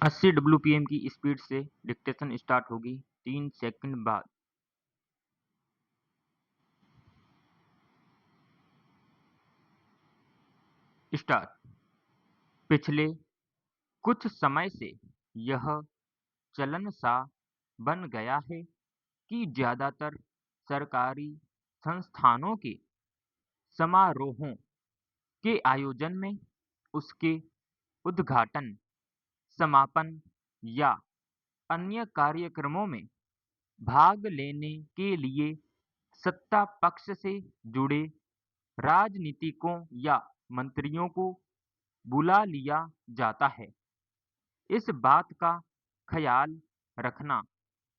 80 WPM की speed से dictation start होगी 3 सेकंड बाद। स्टार्ट। पिछले कुछ समय से यह चलन सा बन गया है कि ज्यादातर सरकारी संस्थानों के समारोहों के आयोजन में, उसके उद्घाटन, समापन या अन्य कार्यक्रमों में भाग लेने के लिए सत्ता पक्ष से जुड़े राजनीतिकों या मंत्रियों को बुला लिया जाता है। इस बात का ख्याल रखना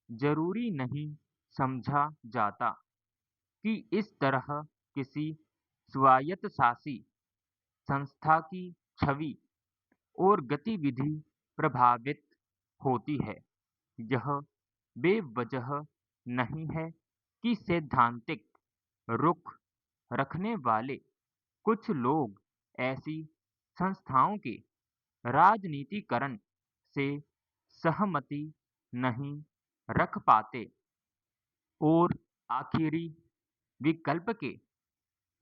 जरूरी नहीं समझा जाता कि इस तरह किसी स्वायत्तशासी संस्था की छवि और गतिविधि प्रभावित होती है। यह बेवजह नहीं है कि सैद्धांतिक रुख रखने वाले कुछ लोग ऐसी संस्थाओं के राजनीतिकरण से सहमति नहीं रख पाते और आखिरी विकल्प के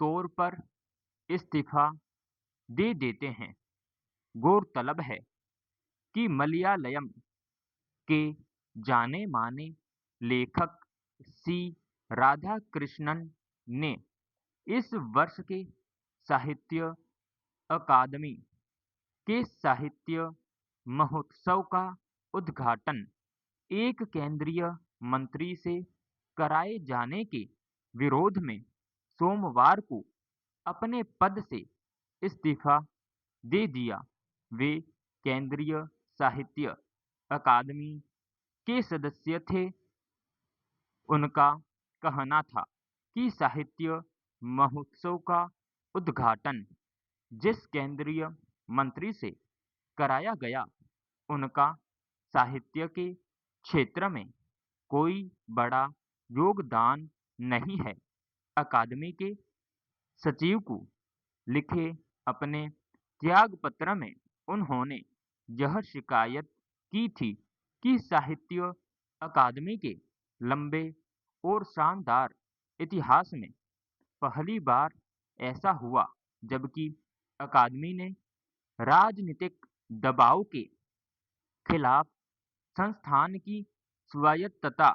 तौर पर इस्तीफा दे देते हैं। गौरतलब है कि मलयालम के जाने माने लेखक सी राधाकृष्णन ने इस वर्ष के साहित्य अकादमी के साहित्य महोत्सव का उद्घाटन एक केंद्रीय मंत्री से कराए जाने के विरोध में सोमवार को अपने पद से इस्तीफा दे दिया। वे केंद्रीय साहित्य अकादमी के सदस्य थे। उनका कहना था कि साहित्य महोत्सव का उद्घाटन जिस केंद्रीय मंत्री से कराया गया, उनका साहित्य के क्षेत्र में कोई बड़ा योगदान नहीं है। अकादमी के सचिव को लिखे अपने त्याग पत्र में उन्होंने यह शिकायत की थी कि साहित्य अकादमी के लंबे और शानदार इतिहास में पहली बार ऐसा हुआ जबकि अकादमी ने राजनीतिक दबाव के खिलाफ संस्थान की स्वायत्तता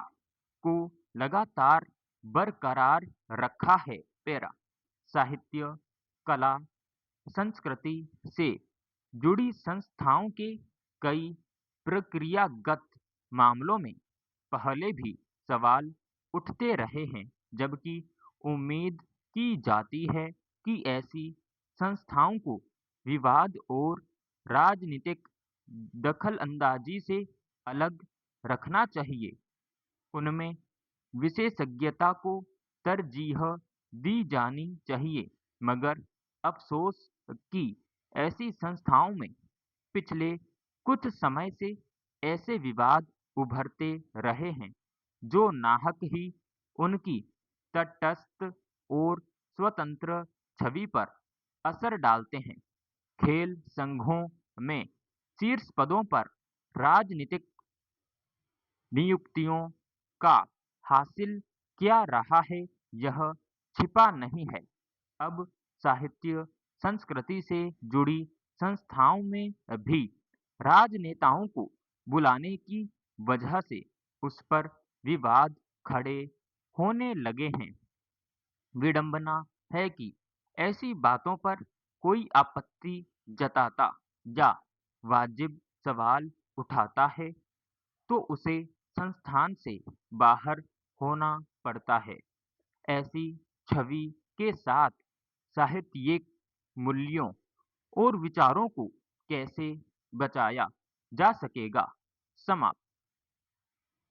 को लगातार बरकरार रखा है। पैरा साहित्य, कला, संस्कृति से जुड़ी संस्थाओं के कई प्रक्रियागत मामलों में पहले भी सवाल उठते रहे हैं, जबकि उम्मीद की जाती है कि ऐसी संस्थाओं को विवाद और राजनीतिक दखलंदाजी से अलग रखना चाहिए। उनमें विशेषज्ञता को तरजीह दी जानी चाहिए, मगर अफसोस कि ऐसी संस्थाओं में पिछले कुछ समय से ऐसे विवाद उभरते रहे हैं जो नाहक ही उनकी तटस्थ और स्वतंत्र छवि पर असर डालते हैं। खेल संघों में शीर्ष पदों पर राजनीतिक नियुक्तियों का हासिल क्या रहा है, यह छिपा नहीं है। अब साहित्य संस्कृति से जुड़ी संस्थाओं में भी राजनेताओं को बुलाने की वजह से उस पर विवाद खड़े होने लगे हैं। विडंबना है कि ऐसी बातों पर कोई आपत्ति जताता या वाजिब सवाल उठाता है तो उसे संस्थान से बाहर होना पड़ता है। ऐसी छवि के साथ साहित्यिक मूल्यों और विचारों को कैसे बचाया जा सकेगा? समाप्त।